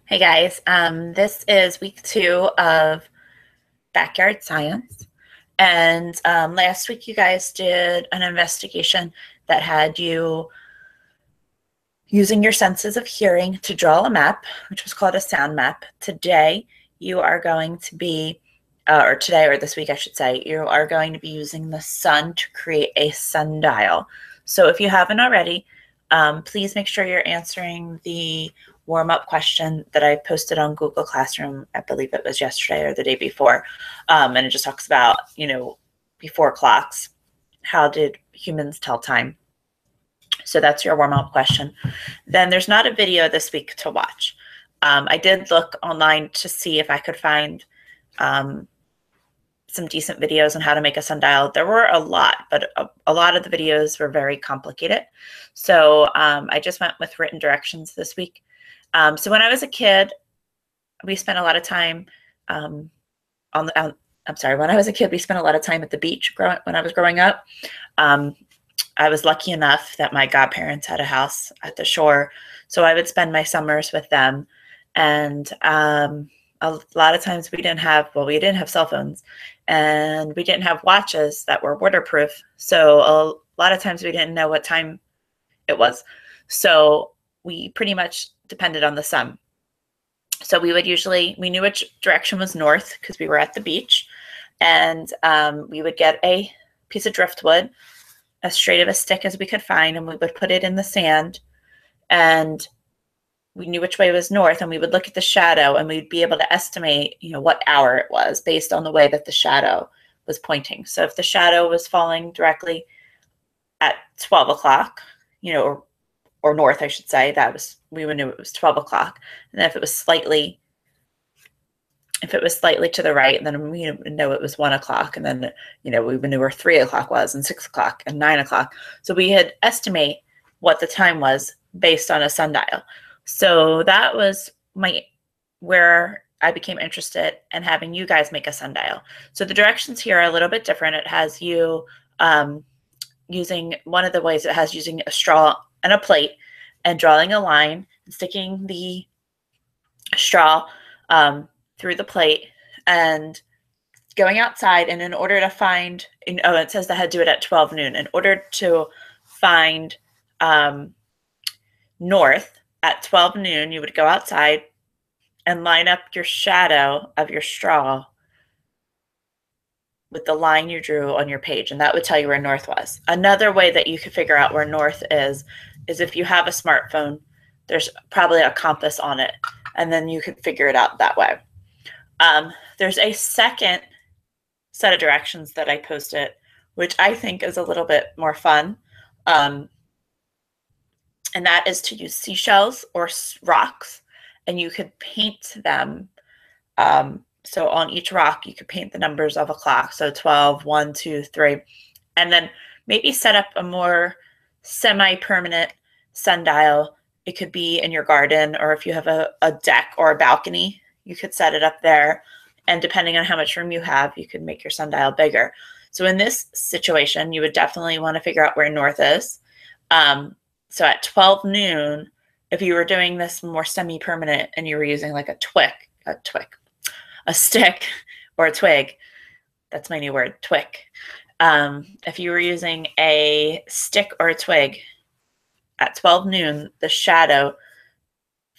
Hey guys, this is week 2 of Backyard Science. And last week you guys did an investigation that had you using your senses of hearing to draw a map, which was called a sound map. Today you are going to be, or today or this week I should say, you are going to be using the sun to create a sundial. So if you haven't already, please make sure you're answering the warm-up question that I posted on Google Classroom. I believe it was yesterday or the day before. And it just talks about, before clocks, how did humans tell time? So that's your warm-up question. Then there's not a video this week to watch. I did look online to see if I could find some decent videos on how to make a sundial. There were a lot, but a lot of the videos were very complicated. So I just went with written directions this week. So when I was a kid, we spent a lot of time when I was a kid, we spent a lot of time at the beach when I was growing up. I was lucky enough that my godparents had a house at the shore, so I would spend my summers with them. And a lot of times we didn't have cell phones, and we didn't have watches that were waterproof. So a lot of times we didn't know what time it was. So we pretty much depended on the sun. So we knew which direction was north because we were at the beach, and we would get a piece of driftwood, as straight of a stick as we could find, and we would put it in the sand, and we knew which way was north, and we would look at the shadow, and we'd be able to estimate, what hour it was based on the way that the shadow was pointing. So if the shadow was falling directly at 12 o'clock, or north, I should say, we would know it was 12 o'clock. And then if it was slightly to the right, then we would know it was 1 o'clock. And then, we would know where 3 o'clock was, and 6 o'clock, and 9 o'clock. So we had estimate what the time was based on a sundial. So that was where I became interested in having you guys make a sundial. So the directions here are a little bit different. It has you using a straw and a plate and drawing a line and sticking the straw through the plate and going outside. And in order to find, it says that I had to do it at 12 noon. In order to find north at 12 noon, you would go outside and line up your shadow of your straw with the line you drew on your page, and that would tell you where north was. Another way that you could figure out where north is if you have a smartphone, there's probably a compass on it, and then you could figure it out that way. There's a second set of directions that I posted, which I think is a little bit more fun. And that is to use seashells or rocks, and you could paint them. So on each rock, you could paint the numbers of a clock. So 12, 1, 2, 3, and then maybe set up a more semi-permanent sundial. It could be in your garden, or if you have a deck or a balcony, you could set it up there. And depending on how much room you have, you could make your sundial bigger. So in this situation, you would definitely want to figure out where north is. So at 12 noon, if you were doing this more semi-permanent and you were using like a stick or a twig, that's my new word, twig. If you were using a stick or a twig at 12 noon, the shadow,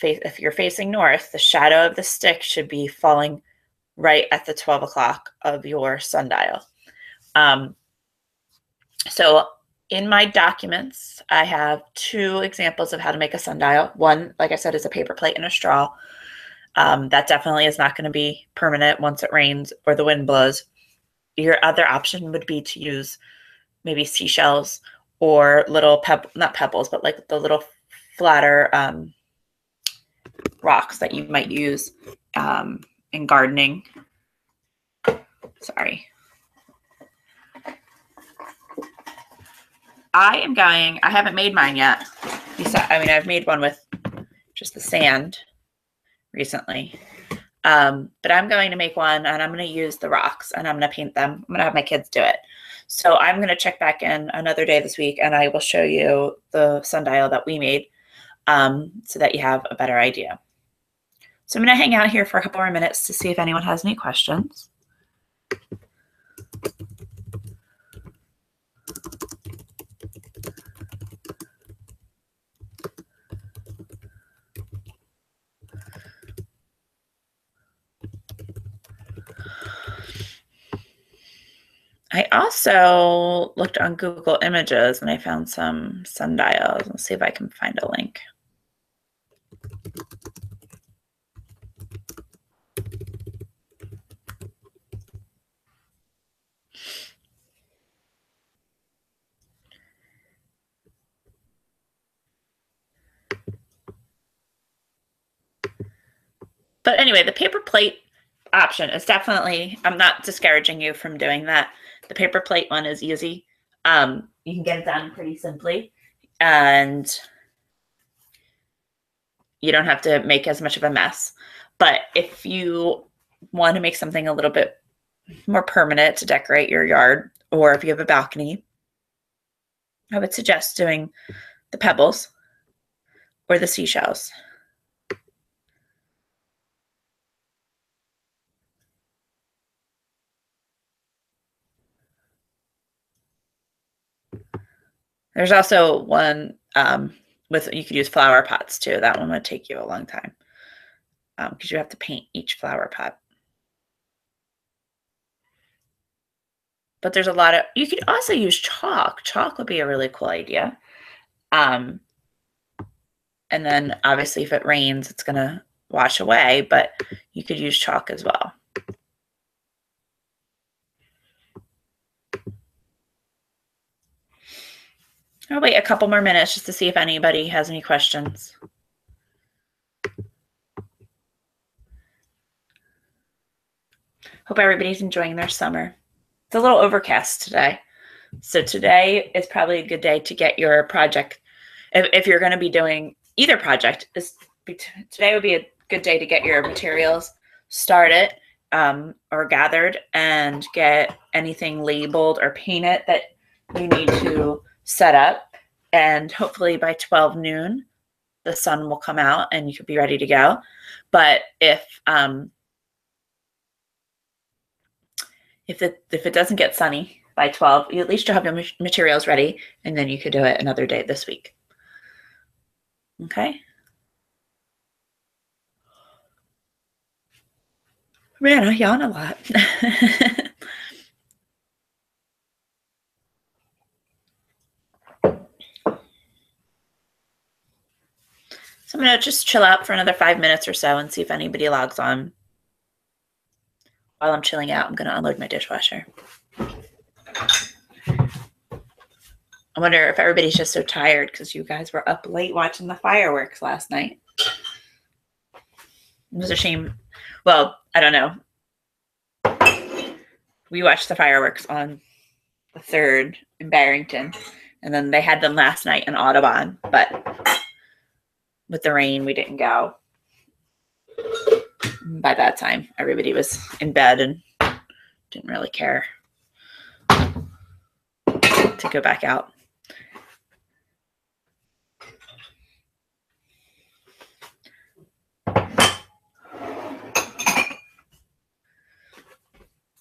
if you're facing north, the shadow of the stick should be falling right at the 12 o'clock of your sundial. So in my documents, I have 2 examples of how to make a sundial. One, like I said, is a paper plate and a straw. That definitely is not going to be permanent once it rains or the wind blows. Your other option would be to use maybe seashells or little not pebbles, but like the little flatter rocks that you might use in gardening. Sorry. I haven't made mine yet. I've made one with just the sand recently. But I'm going to make one, and I'm going to use the rocks, and I'm going to paint them. I'm going to have my kids do it. So I'm going to check back in another day this week, and I will show you the sundial that we made so that you have a better idea. So I'm going to hang out here for a couple more minutes to see if anyone has any questions. I also looked on Google Images and I found some sundials. Let's see if I can find a link. But anyway, the paper plate option is definitely, I'm not discouraging you from doing that. The paper plate one is easy. You can get it done pretty simply, and you don't have to make as much of a mess. But if you want to make something a little bit more permanent to decorate your yard, or if you have a balcony, I would suggest doing the pebbles or the seashells. There's also one with, you could use flower pots too. That one would take you a long time because you have to paint each flower pot. But there's a lot of, you could also use chalk. Chalk would be a really cool idea. And then obviously if it rains, it's going to wash away, but you could use chalk as well. I'll wait a couple more minutes just to see if anybody has any questions. Hope everybody's enjoying their summer. It's a little overcast today. So today is probably a good day to get your project. If you're going to be doing either project, today would be a good day to get your materials started or gathered and get anything labeled or painted that you need to set up. And hopefully by 12 noon, the sun will come out and you could be ready to go. But if it doesn't get sunny by 12, at least you'll have your materials ready, and then you could do it another day this week. Okay. Man, I yawn a lot. So I'm going to just chill out for another 5 minutes or so and see if anybody logs on. While I'm chilling out, I'm going to unload my dishwasher. I wonder if everybody's just so tired because you guys were up late watching the fireworks last night. It was a shame. Well, I don't know. We watched the fireworks on the 3rd in Barrington, and then they had them last night in Audubon, but with the rain, we didn't go. By that time, everybody was in bed and didn't really care to go back out.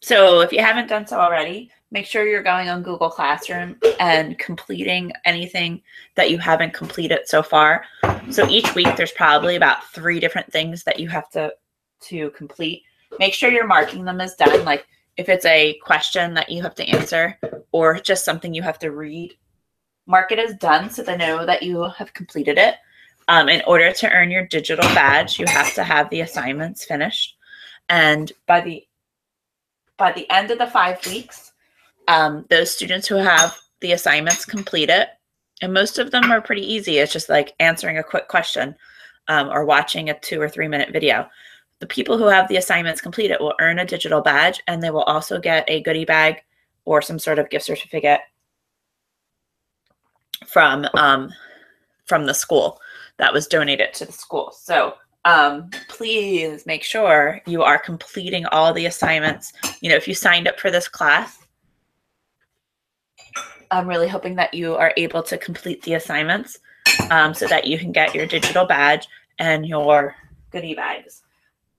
So if you haven't done so already, make sure you're going on Google Classroom and completing anything that you haven't completed so far. So each week there's probably about 3 different things that you have to complete. Make sure you're marking them as done. Like if it's a question that you have to answer or just something you have to read, mark it as done so they know that you have completed it. In order to earn your digital badge, you have to have the assignments finished. And by the end of the 5 weeks, those students who have the assignments completed, and most of them are pretty easy. It's just like answering a quick question or watching a 2 or 3 minute video. The people who have the assignments completed will earn a digital badge, and they will also get a goodie bag or some sort of gift certificate from the school that was donated to the school. So please make sure you are completing all the assignments. You know, if you signed up for this class, I'm really hoping that you are able to complete the assignments so that you can get your digital badge and your goodie bags.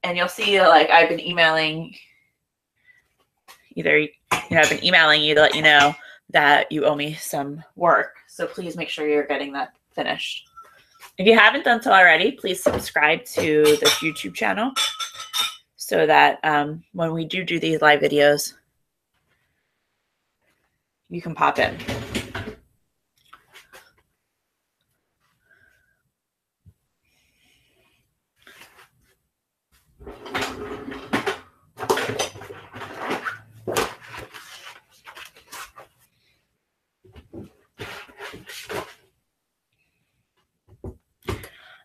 And you'll see like I've been emailing I've been emailing you to let you know that you owe me some work. So please make sure you're getting that finished. If you haven't done so already, please subscribe to this YouTube channel so that when we do these live videos, you can pop in.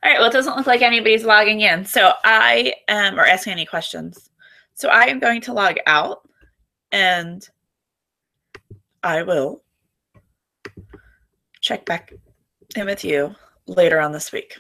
All right, well, it doesn't look like anybody's logging in. So I am, or asking any questions. So I am going to log out, and I will check back in with you later on this week.